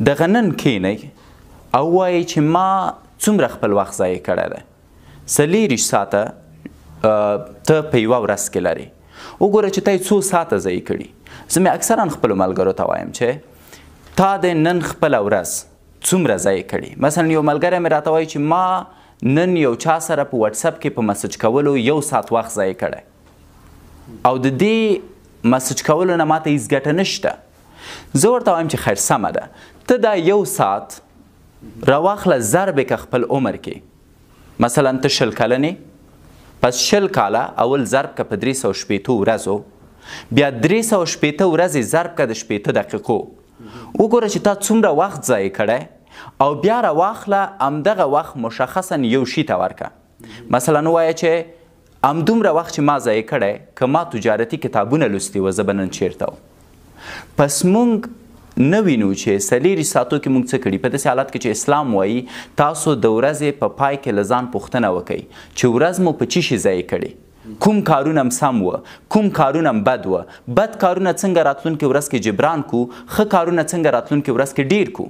دغه نن کینئ او وایئ چې ما څومره خپل وخت ضایع کړی دی. 40 ساعته ته په یوه ورځ کې لرې. وګوره چې تا یې څو ساعته ضایع کړي. زه مې اکثرا خپلو ملګرو ته وایم چې تا د نن خپله ورځ څومره ضایع کړي. مثلا یو ملګری مې راته وایي چې ما نن یو چا سره په واتساپ کې په مسج کولو 1 ساعت وخت ضایع کړی او د دې مسج کولو نه ماته هیڅ ګټه نشته. زه ورته وایم چې خیر سمه ده، ته دا 1 ساعت راواخله ضرب یې که خپل عمر کې. مثلا ته 20 کلن یې، پس 20 کاله اول ضرب که په 360 ورځو، بیا 360 ورځې ضرب که د 60 دقیقو. وګوره چې تا څومره وخت ضایع کړی او بیا راواخله همدغه وخت مشخصا یو شي ته ورکه. مثلا ووایه چې همدومره وخت چې ما ضایع کړی که ما تجارتي کتابونه لوستي وه زه به نن چیرته وم. پس موږ نه وینو چې 40 ساعتو کې موږ څه کړي. په داسې حالت کې چې اسلام وایي تاسو د ورځې په پای کې له ځان پوښتنه وکئ چې ورځ مو په څه شي ضایع کړې، کوم کارونه م سم وه، کوم کارونه م بد وه، بد کارونه څنګه راتلونکې ورځ کې جبران کو، ښه کارونه څنګه راتلونکې ورځ کې ډیر کو.